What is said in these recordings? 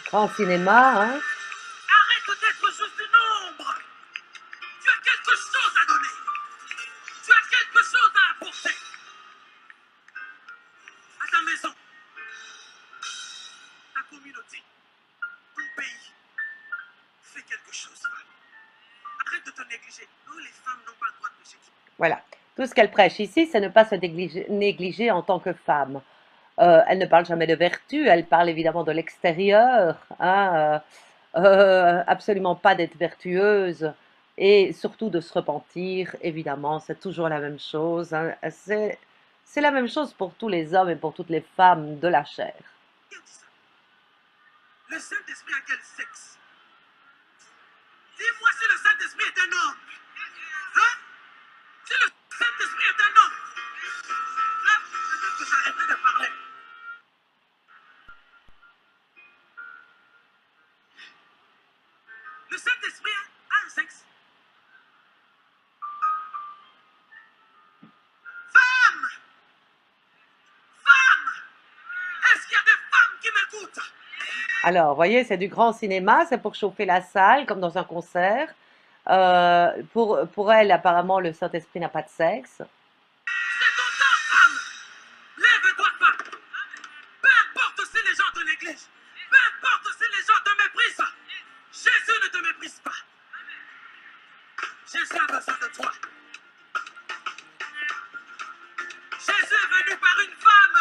Grand cinéma, hein. Arrête d'être juste du nombre. Tu as quelque chose à donner. Tu as quelque chose à apporter à ta maison, ta communauté, ton pays. Fais quelque chose. Arrête de te négliger. Nous, les femmes, n'ont pas le droit de pécher. Voilà. Tout ce qu'elle prêche ici, c'est ne pas se négliger en tant que femme. Elle ne parle jamais de vertu, elle parle évidemment de l'extérieur, hein, absolument pas d'être vertueuse et surtout de se repentir, évidemment, c'est toujours la même chose, hein. C'est la même chose pour tous les hommes et pour toutes les femmes de la chair. Qui a dit ça? Le Saint-Esprit a quel sexe? Dis-moi si le Saint-Esprit est un homme. Hein? Si le Saint-Esprit est un homme, là, peut-être que j'arrêterai de parler. Le Saint-Esprit a un sexe. Femme! Femme! Est-ce qu'il y a des femmes qui m'écoutent? Alors, vous voyez, c'est du grand cinéma, c'est pour chauffer la salle, comme dans un concert. Pour elle, apparemment, le Saint-Esprit n'a pas de sexe. C'est ton temps, femme! Lève-toi, femme! Peu importe si les gens te négligent, peu importe si les gens te méprisent, Jésus ne te méprise pas. Jésus a besoin de toi. Jésus est venu par une femme,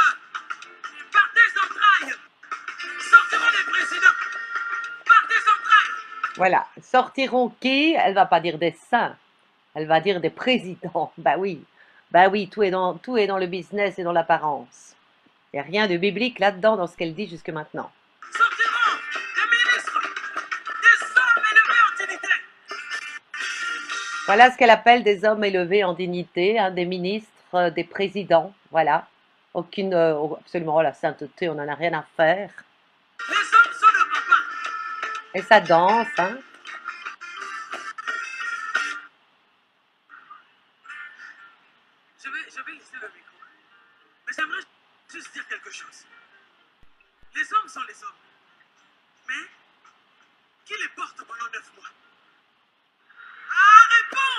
par tes entrailles. Sortiront les présidents, par tes entrailles. Voilà. Sortiront qui? Elle va pas dire des saints, elle va dire des présidents. Bah oui, tout est dans le business et dans l'apparence. Il n'y a rien de biblique là-dedans dans ce qu'elle dit jusque maintenant. Sortiront des ministres, des hommes élevés en dignité. Voilà ce qu'elle appelle des hommes élevés en dignité, hein, des ministres, des présidents. Voilà. Absolument, la sainteté, on n'en a rien à faire. Les hommes sont le papa. Et ça danse, hein. Je vais laisser le micro. Mais j'aimerais juste dire quelque chose. Les hommes sont les hommes. Mais qui les porte pendant 9 mois? Ah, réponds!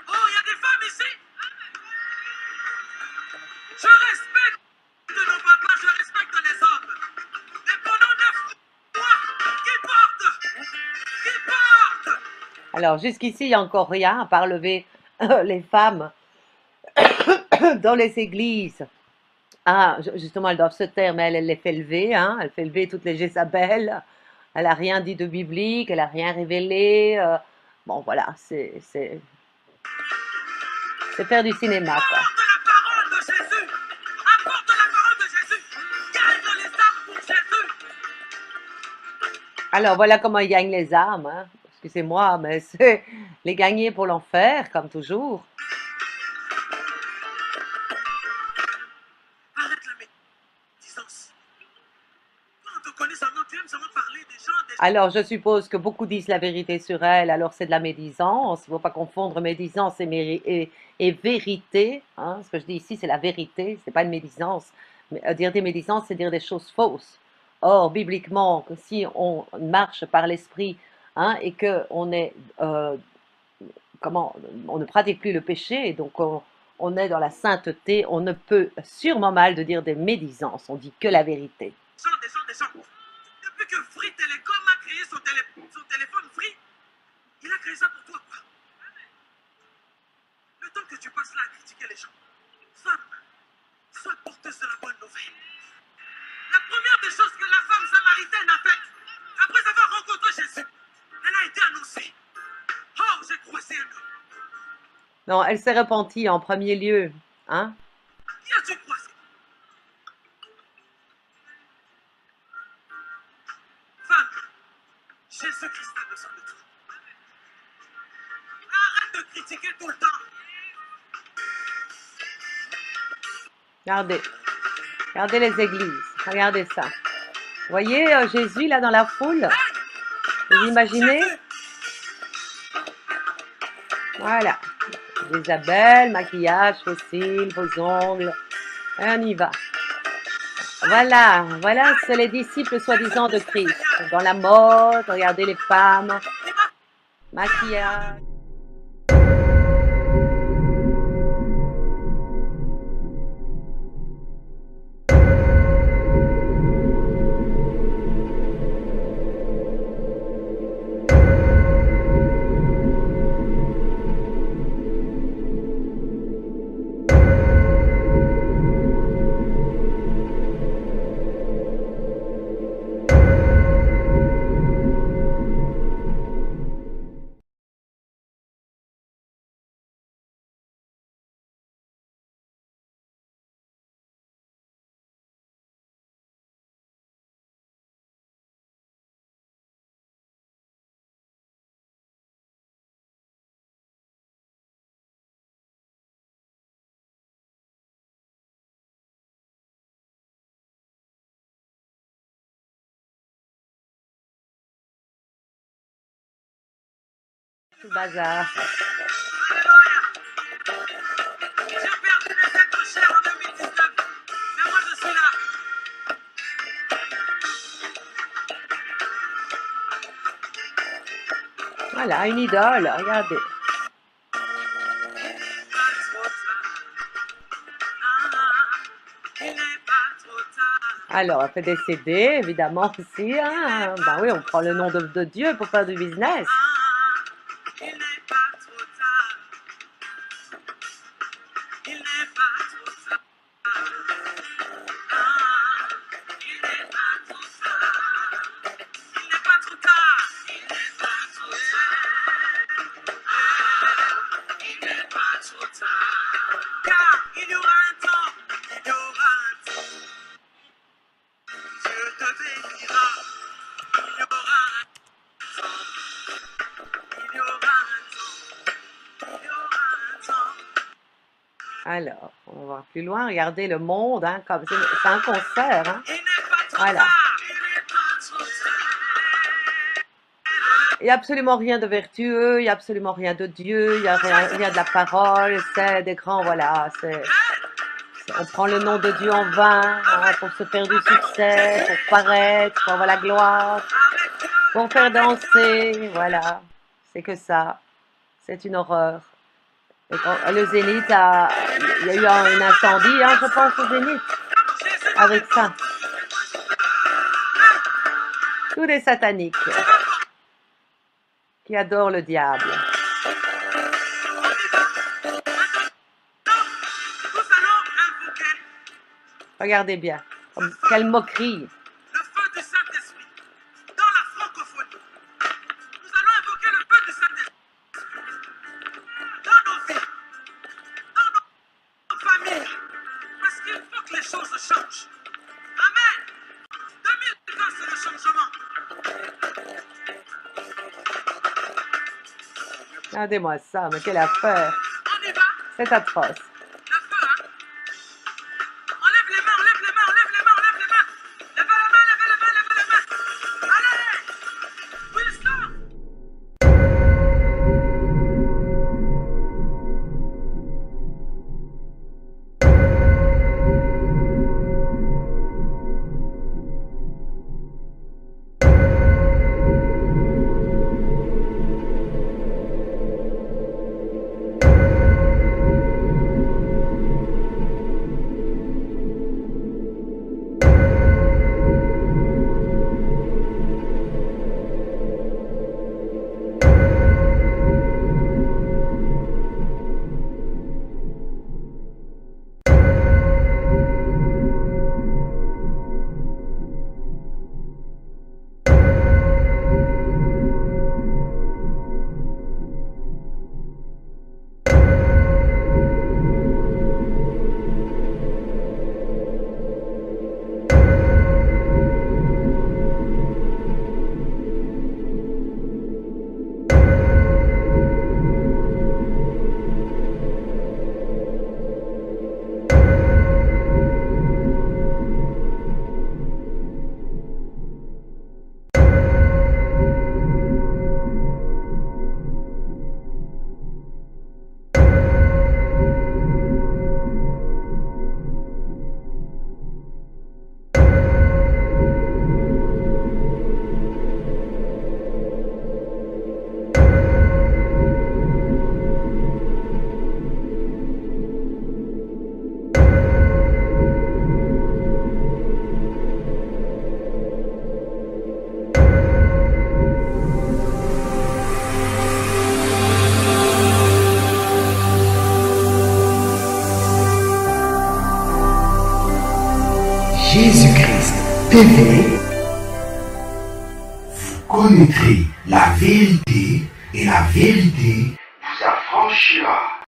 Oh, il y a des femmes ici? Je respecte nos papas, je respecte les hommes. Mais pendant 9 mois, qui porte? Qui porte? Alors, jusqu'ici, il n'y a encore rien à part lever les femmes dans les églises. Ah, justement, elles doivent se taire, mais elle les fait lever, hein. Elle fait lever toutes les Jézabel. Elle n'a rien dit de biblique, elle n'a rien révélé. Bon, voilà, c'est faire du cinéma, quoi. Apporte la parole de Jésus. Apporte la parole de Jésus. Gagne les âmes pour Jésus. Alors, voilà comment ils gagnent les âmes, hein. Excusez-moi, mais c'est les gagner pour l'enfer, comme toujours. Arrête la médisance. Quand on te connaît seulement, tu aimes seulement parler des gens, Alors, je suppose que beaucoup disent la vérité sur elle, alors c'est de la médisance. Il ne faut pas confondre médisance et vérité, hein. Ce que je dis ici, c'est la vérité, ce n'est pas une médisance. Mais, dire des médisances, c'est dire des choses fausses. Or, bibliquement, que si on marche par l'esprit, hein, et que on ne pratique plus le péché, et donc on est dans la sainteté, on ne peut sûrement mal de dire des médisances. On dit que la vérité. des gens. Depuis que Free Telecom a créé son téléphone Free, il a créé ça pour toi, quoi. Le temps que tu passes là à critiquer les gens. Femme, sois porteuse de la bonne nouvelle. La première des choses que la femme samaritaine a faite, après avoir rencontré Jésus, elle a été annoncée. Oh, j'ai croisé un homme. Non, elle s'est repentie en premier lieu, hein. Qui as-tu croisé? Femme, Jésus-Christ a besoin de toi. Arrête de critiquer tout le temps. Regardez, regardez les églises, regardez ça. Vous voyez Jésus là dans la foule? Vous imaginez? Voilà. Isabelle, maquillage, fossiles, vos ongles. Et on y va. Voilà, voilà, c'est les disciples Faites soi-disant de plus le Christ. Seigneur. Dans la mode, regardez les femmes, Il va maquillage. Tout le bazar. Alléluia. J'ai perdu mes êtres chers en 2019. Mais moi, je suis là. Voilà, une idole, regardez. Pas trop tard. Il n'est pas trop tard. Alors, on fait des CD, évidemment aussi. Hein. Ben oui, on prend le nom de Dieu pour faire du business. Il n'est pas trop tard. Il n'est pas trop tard. Il n'est pas trop tard. Il n'est pas trop tard. Il n'est pas trop tard. Il n'est pas trop tard. Car il y aura un temps. Il y aura un temps. Dieu te bénira. Il y aura un temps. Il y aura un temps. Il y aura un temps. Alors, on va voir plus loin. Regardez le monde, hein, comme c'est un concert. Hein. Il n'est pas trop Voilà. tard. Il n'est pas trop tard. Il n'y a absolument rien de vertueux, il n'y a absolument rien de Dieu, il n'y a rien de la parole. C'est des grands, voilà. On prend le nom de Dieu en vain hein, pour se faire du succès, pour paraître, pour avoir la gloire, Avec Dieu. pour faire danser. Voilà. C'est que ça. C'est une horreur. Et le Zénith il y a eu un incendie, hein, je pense, au Zénith, Jésus. avec ça. Tous les sataniques qui adorent le diable. Nous allons invoquer Regardez bien. Quelle moquerie. le feu du Saint-Esprit dans la francophonie. Nous allons invoquer le feu du Saint-Esprit dans nos vies, dans nos familles. Parce qu'il faut que les choses changent. Amen. 2020, c'est le changement. Regardez-moi ça, mais quelle affaire. On y va. C'est atroce. Le feu, hein. On lève les mains, on lève les mains, on lève les mains, on lève les mains. Levez les mains, levez les mains, levez les mains. Allez. Wisdom. Jésus-Christ TV. Vous connaîtrez la vérité et la vérité vous affranchira.